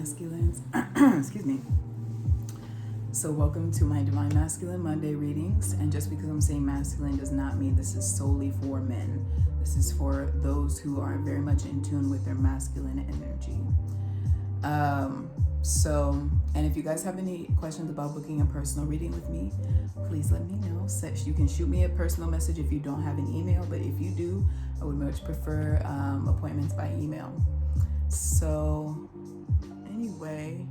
masculines. Excuse me. So welcome to my Divine Masculine Monday readings. And just because I'm saying masculine does not mean this is solely for men. This is for those who are very much in tune with their masculine energy. And if you guys have any questions about booking a personal reading with me, please let me know. You can shoot me a personal message if you don't have an email, but if you do, I would much prefer appointments by email. So anyway,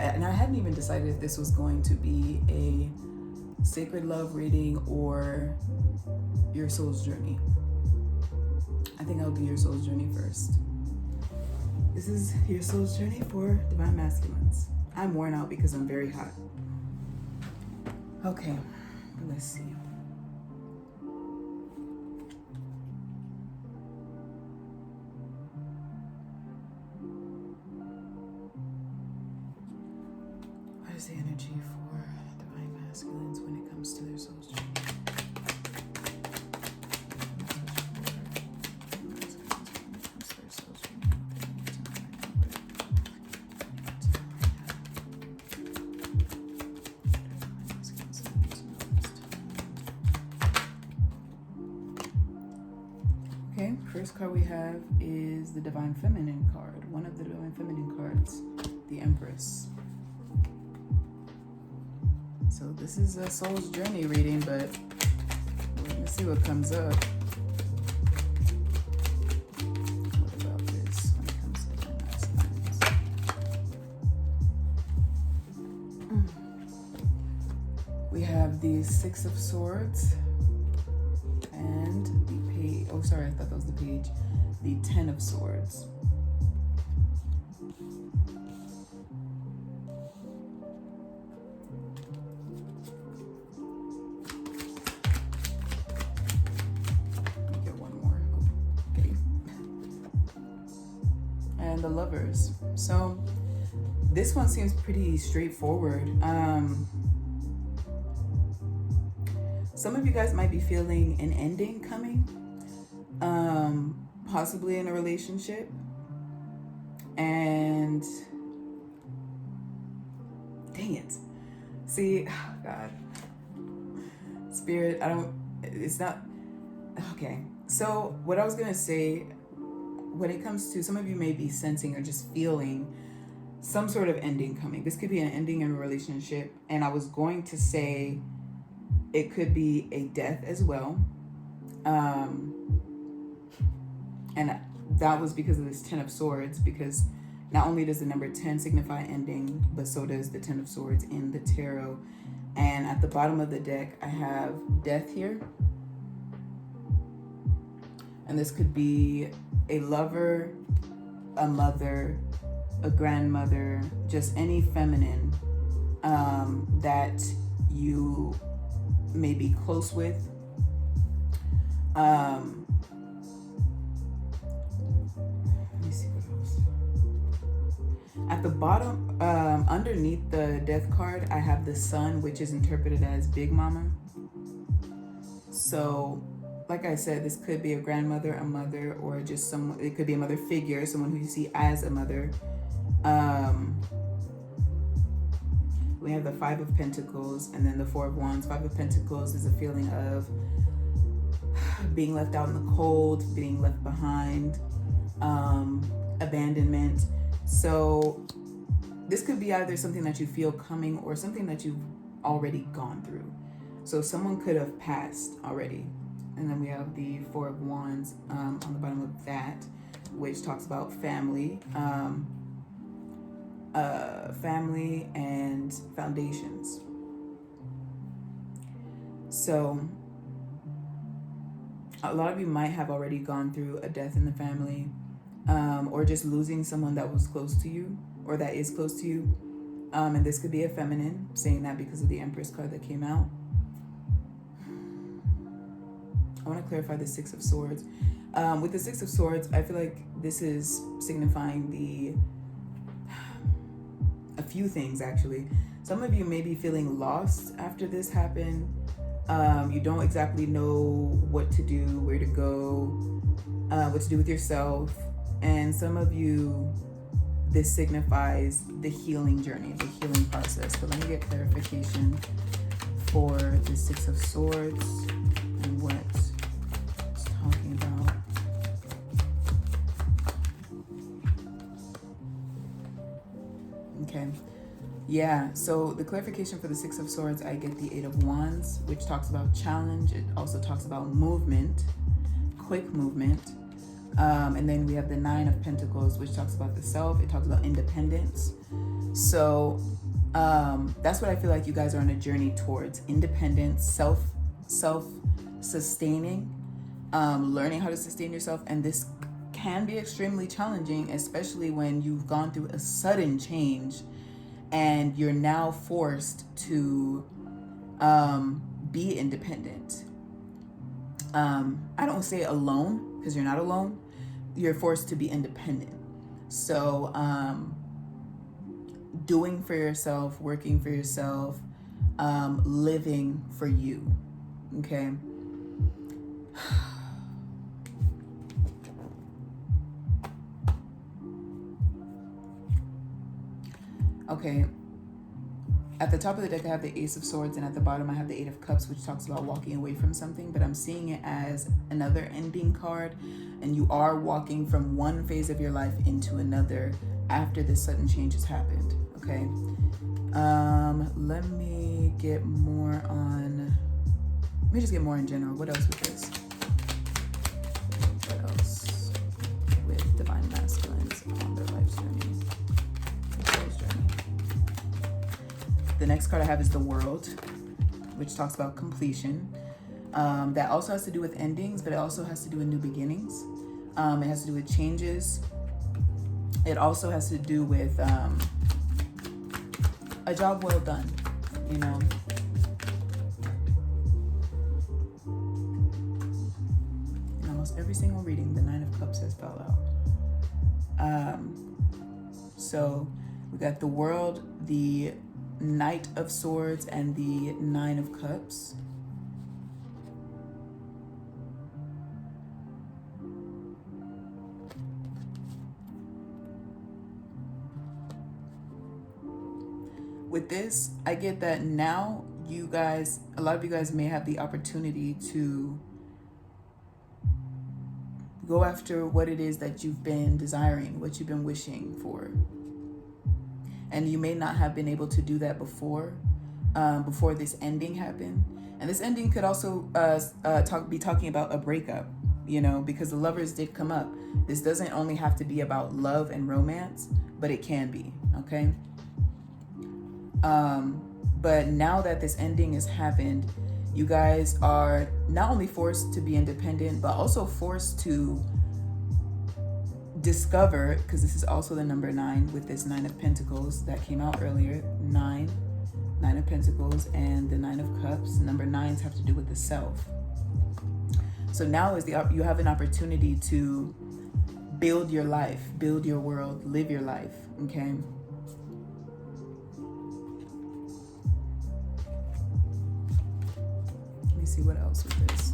and I hadn't even decided if this was going to be a sacred love reading or your soul's journey. I think I'll do your soul's journey first. This is your soul's journey for Divine Masculines. I'm worn out because I'm very hot. Okay, let's see. What is the energy for Divine Masculines when it comes to their soul's journey? Okay, first card we have is the Divine Feminine card. One of the Divine Feminine cards, the Empress. So this is a soul's journey reading, but let's see what comes up. What about this when it comes to Divine Masculines? We have the Six of Swords and the Page. Oh, sorry, I thought that was the Page. The Ten of Swords. The Lovers. So this one seems pretty straightforward. Some of you guys might be feeling an ending coming, possibly in a relationship, and dang it, see, oh God, Spirit, it's not okay. So what I was gonna say, when it comes to, some of you may be sensing or just feeling some sort of ending coming. This could be an ending in a relationship. And I was going to say it could be a death as well. And that was because of this Ten of Swords, because not only does the number 10 signify ending, but so does the Ten of Swords in the tarot. And at the bottom of the deck, I have death here. And this could be a lover, a mother, a grandmother, just any feminine that you may be close with. Let me see what else. At the bottom, underneath the death card, I have the Sun, which is interpreted as Big Mama. So, like I said, this could be a grandmother, a mother, or just someone. It could be a mother figure, someone who you see as a mother. We have the Five of Pentacles and then the Four of Wands. Five of Pentacles is a feeling of being left out in the cold, being left behind, abandonment. So this could be either something that you feel coming or something that you've already gone through. So someone could have passed already. And then we have the Four of Wands on the bottom of that, which talks about family, family and foundations. So a lot of you might have already gone through a death in the family, or just losing someone that was close to you or that is close to you. And this could be a feminine, saying that because of the Empress card that came out. I want to clarify the Six of Swords. With the Six of Swords, I feel like this is signifying a few things actually. Some of you may be feeling lost after this happened. You don't exactly know what to do, where to go, what to do with yourself. And some of you, this signifies the healing journey, the healing process. But let me get clarification for the Six of Swords and what it's talking about. Okay. Yeah, so the clarification for the Six of Swords, I get the Eight of Wands, which talks about challenge. It also talks about movement, quick movement. And then we have the Nine of Pentacles, which talks about the self. It talks about independence. So that's what I feel like you guys are on a journey towards: independence, self-sustaining, learning how to sustain yourself. And this can be extremely challenging, especially when you've gone through a sudden change and you're now forced to be independent. I don't say alone, because you're not alone. You're forced to be independent. So doing for yourself, working for yourself, living for you. Okay. Okay, at the top of the deck I have the Ace of Swords, and at the bottom I have the Eight of Cups, which talks about walking away from something, but I'm seeing it as another ending card, and you are walking from one phase of your life into another after this sudden change has happened. Okay, let me get more on, let me just get more in general. What else with this? What else with Divine Masculines on their life's journey? The next card I have is the World, which talks about completion. That also has to do with endings, but it also has to do with new beginnings. It has to do with changes. It also has to do with a job well done, you know. In almost every single reading, the Nine of Cups has fell out. So we got the World, the Knight of Swords, and the Nine of Cups. With this, I get that now you guys, a lot of you guys may have the opportunity to go after what it is that you've been desiring, what you've been wishing for. And you may not have been able to do that before this ending happened. And this ending could also be talking about a breakup, you know, because the Lovers did come up. This doesn't only have to be about love and romance, but it can be, okay? But now that this ending has happened, you guys are not only forced to be independent, but also forced to discover, because this is also the number 9 with this Nine of Pentacles that came out earlier. Nine of Pentacles and the Nine of Cups. Number 9s have to do with the self. So now is you have an opportunity to build your life, build your world, live your life, okay? Let me see what else with this.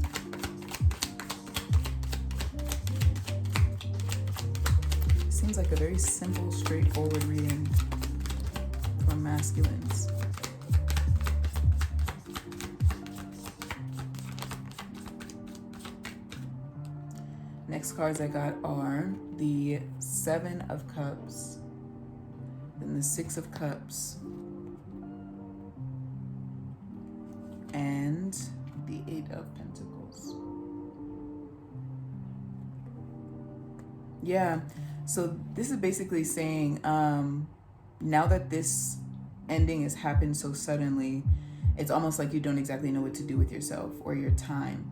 Seems like a very simple, straightforward reading for masculines. Next cards I got are the Seven of Cups, then the Six of Cups, and the Eight of Pentacles. Yeah. So this is basically saying, now that this ending has happened so suddenly, it's almost like you don't exactly know what to do with yourself or your time.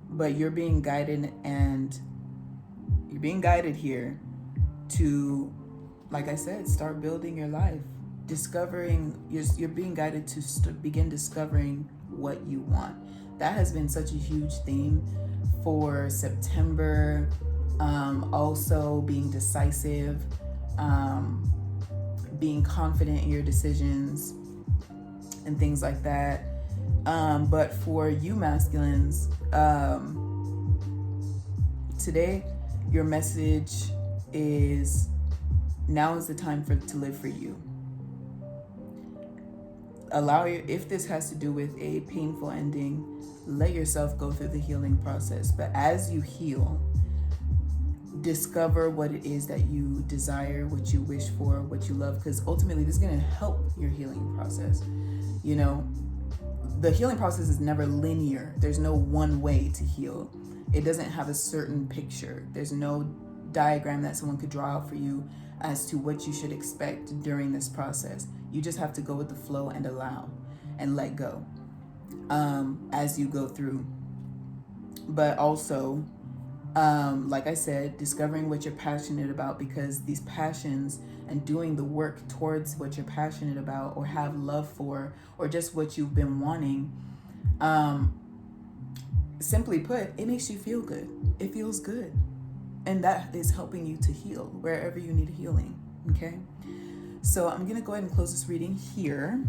But you're being guided, and you're being guided here to, like I said, start building your life, discovering, you're being guided to begin discovering what you want. That has been such a huge theme for September. Also being decisive, being confident in your decisions, and things like that. But for you masculines, today your message is, now is the time to live for you. If this has to do with a painful ending, let yourself go through the healing process. But as you heal, discover what it is that you desire, what you wish for, what you love, because ultimately this is going to help your healing process. You know, the healing process is never linear. There's no one way to heal. It doesn't have a certain picture. There's no diagram that someone could draw out for you as to what you should expect during this process. You just have to go with the flow and allow and let go as you go through. But also, like I said, discovering what you're passionate about, because these passions and doing the work towards what you're passionate about or have love for, or just what you've been wanting, simply put, it makes you feel good. It feels good. And that is helping you to heal wherever you need healing. Okay? So I'm going to go ahead and close this reading here.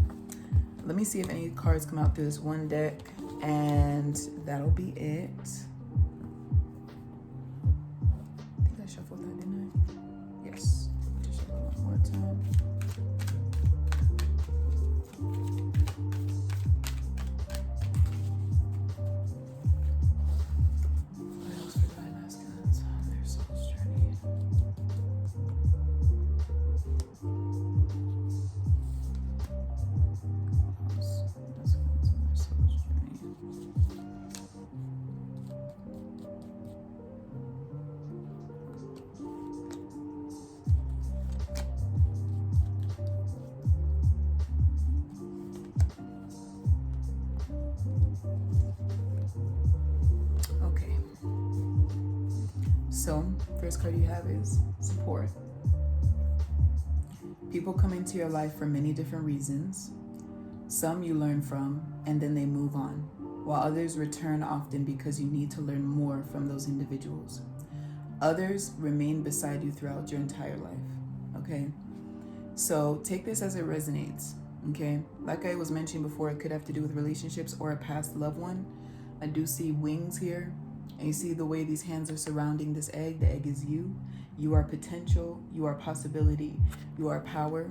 Let me see if any cards come out through this one deck, and that'll be it. I think I shuffled that, didn't I? Yes. Just shuffle it one more time. What else for divine masculines on their soul's journey? Okay. So, first card you have is support. People come into your life for many different reasons. Some you learn from, and then they move on, while others return often because you need to learn more from those individuals. Others remain beside you throughout your entire life, okay? So take this as it resonates, okay? Like I was mentioning before, it could have to do with relationships or a past loved one. I do see wings here, and you see the way these hands are surrounding this egg. The egg is you. You are potential. You are possibility. You are power.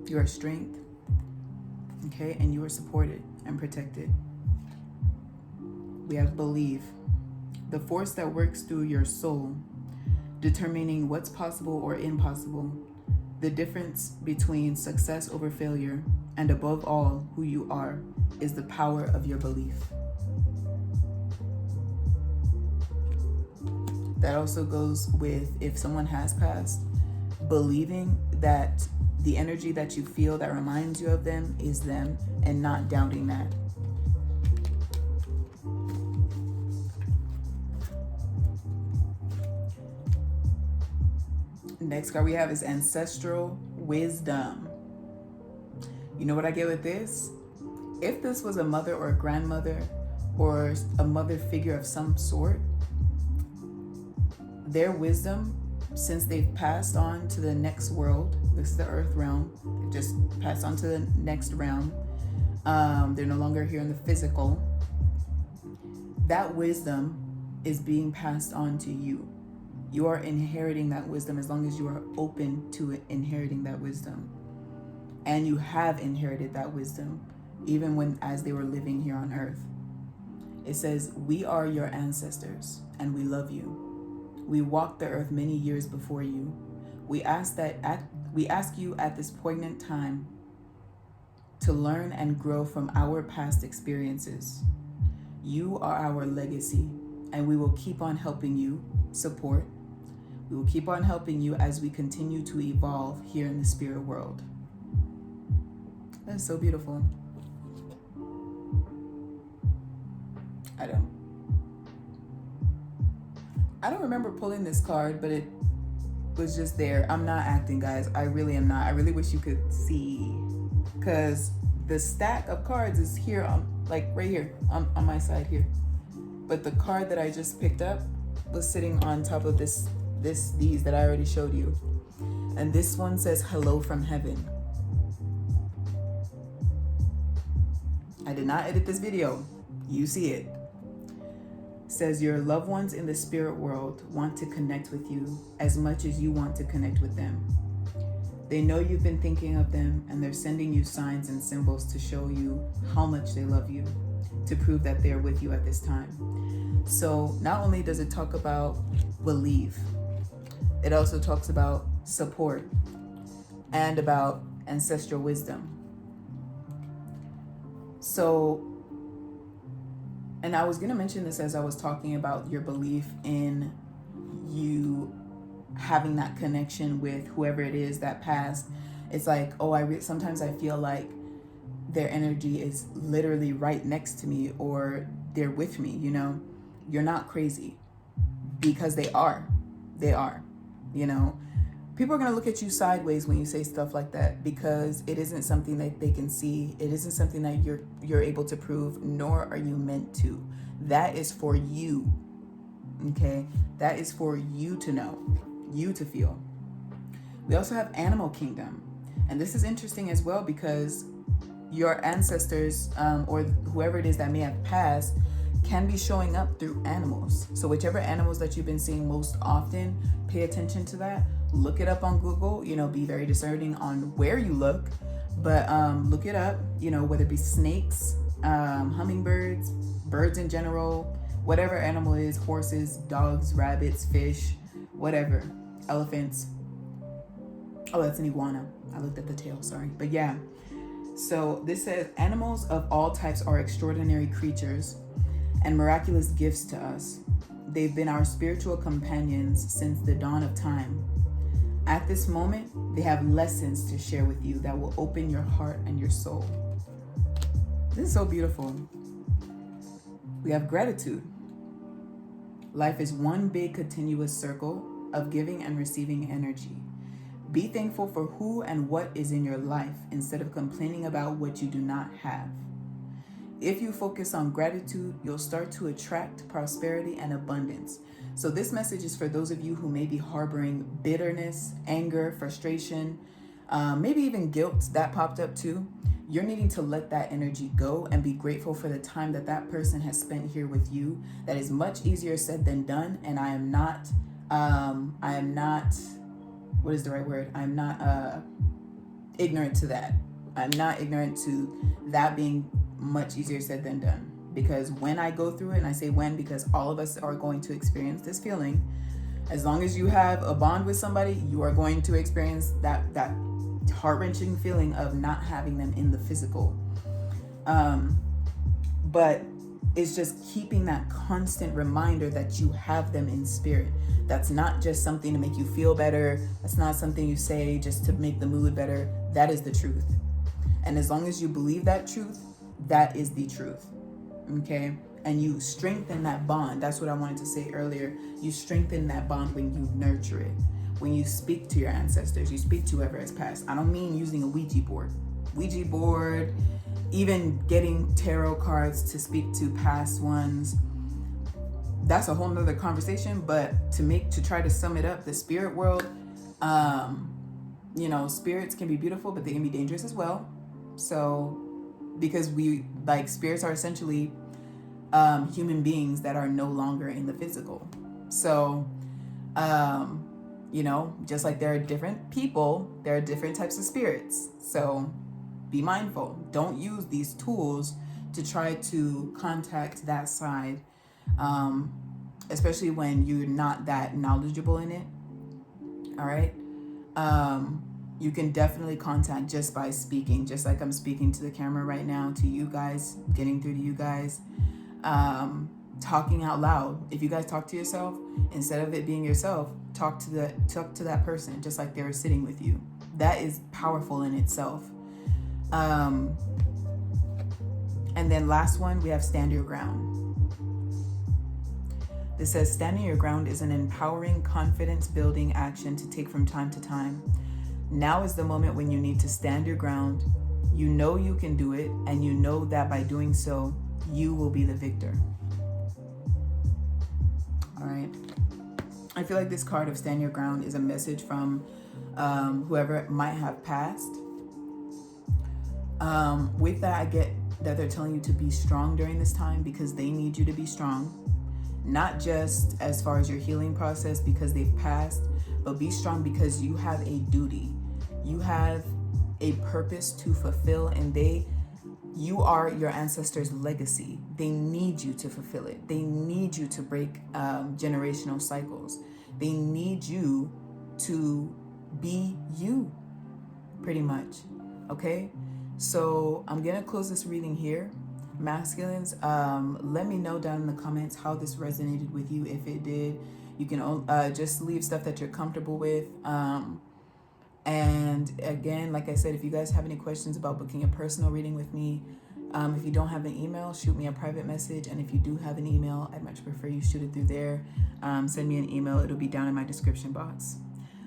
You are strength. Okay, and you are supported and protected. We have believe, the force that works through your soul, determining what's possible or impossible, the difference between success over failure, and above all, who you are, is the power of your belief. That also goes with, if someone has passed, believing that the energy that you feel that reminds you of them is them, and not doubting that. Next card we have is ancestral wisdom. You know what I get with this? If this was a mother or a grandmother or a mother figure of some sort, their wisdom, since they've passed on to the next world, this is the earth realm, they just passed on to the next realm, they're no longer here in the physical, that wisdom is being passed on to you. You are inheriting that wisdom as long as you are open to inheriting that wisdom. And you have inherited that wisdom, even as they were living here on earth. It says, we are your ancestors, and we love you. We walked the earth many years before you. We ask you at this poignant time to learn and grow from our past experiences. You are our legacy, and we will keep on helping you support. We will keep on helping you as we continue to evolve here in the spirit world. That's so beautiful. I don't remember pulling this card, but it was just there. I'm not acting, guys. I really am not. I really wish you could see, because the stack of cards is here, right here on my side here. But the card that I just picked up was sitting on top of these that I already showed you. And this one says, hello from heaven. I did not edit this video. You see it. Says your loved ones in the spirit world want to connect with you as much as you want to connect with them. They know you've been thinking of them, and they're sending you signs and symbols to show you how much they love you, to prove that they're with you at this time. So not only does it talk about believe, it also talks about support and about ancestral wisdom. So, and I was going to mention this as I was talking about your belief in you having that connection with whoever it is that passed. It's like, oh, sometimes I feel like their energy is literally right next to me, or they're with me, you know. You're not crazy, because they are, you know. People are going to look at you sideways when you say stuff like that, because it isn't something that they can see. It isn't something that you're able to prove, nor are you meant to. That is for you, okay? That is for you to know, you to feel. We also have animal kingdom. And this is interesting as well, because your ancestors or whoever it is that may have passed can be showing up through animals. So whichever animals that you've been seeing most often, pay attention to that. Look it up on Google, you know, be very discerning on where you look, but look it up, you know, whether it be snakes, hummingbirds, birds in general, whatever animal it is, horses, dogs, rabbits, fish, whatever, elephants. Oh, that's an iguana. I looked at the tail, sorry. But yeah, so this says animals of all types are extraordinary creatures and miraculous gifts to us. They've been our spiritual companions since the dawn of time. At this moment, they have lessons to share with you that will open your heart and your soul. This is so beautiful. We have gratitude. Life is one big continuous circle of giving and receiving energy. Be thankful for who and what is in your life instead of complaining about what you do not have. If you focus on gratitude, you'll start to attract prosperity and abundance. So this message is for those of you who may be harboring bitterness, anger, frustration, maybe even guilt that popped up too. You're needing to let that energy go and be grateful for the time that that person has spent here with you. That is much easier said than done. And I am not, what is the right word? I'm not ignorant to that. I'm not ignorant to that being much easier said than done. Because when I go through it, and I say when because all of us are going to experience this feeling, as long as you have a bond with somebody, you are going to experience that heart-wrenching feeling of not having them in the physical. But it's just keeping that constant reminder that you have them in spirit. That's not just something to make you feel better. That's not something you say just to make the mood better. That is the truth. And as long as you believe that truth, that is the truth. Okay? And you strengthen that bond. That's what I wanted to say earlier. You strengthen that bond when you nurture it. When you speak to your ancestors, you speak to whoever has passed. I don't mean using a Ouija board. Ouija board, even getting tarot cards to speak to past ones. That's a whole nother conversation. But to try to sum it up, the spirit world, spirits can be beautiful, but they can be dangerous as well. So, because spirits are essentially human beings that are no longer in the physical. So, just like there are different people, there are different types of spirits. So be mindful. Don't use these tools to try to contact that side, especially when you're not that knowledgeable in it. All right. You can definitely contact just by speaking, just like I'm speaking to the camera right now, to you guys, getting through to you guys, talking out loud. If you guys talk to yourself, instead of it being yourself, talk to that person, just like they were sitting with you. That is powerful in itself. And then last one, we have stand your ground. This says standing your ground is an empowering, confidence building action to take from time to time. Now is the moment when you need to stand your ground. You know you can do it, and you know that by doing so, you will be the victor. All right. I feel like this card of stand your ground is a message from whoever might have passed. With that, I get that they're telling you to be strong during this time because they need you to be strong. Not just as far as your healing process because they've passed, but be strong because you have a duty. You have a purpose to fulfill, and you are your ancestors' legacy. They need you to fulfill it. They need you to break generational cycles. They need you to be you, pretty much. Okay? So I'm going to close this reading here. Masculines, let me know down in the comments how this resonated with you. If it did, you can just leave stuff that you're comfortable with. And again, like I said, if you guys have any questions about booking a personal reading with me, if you don't have an email, shoot me a private message. And if you do have an email, I'd much prefer you shoot it through there. Send me an email. It'll be down in my description box.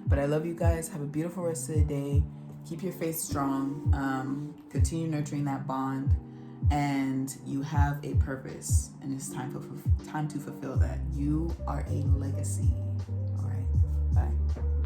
But I love you guys. Have a beautiful rest of the day. Keep your faith strong. Continue nurturing that bond. And you have a purpose. And it's time to fulfill that. You are a legacy.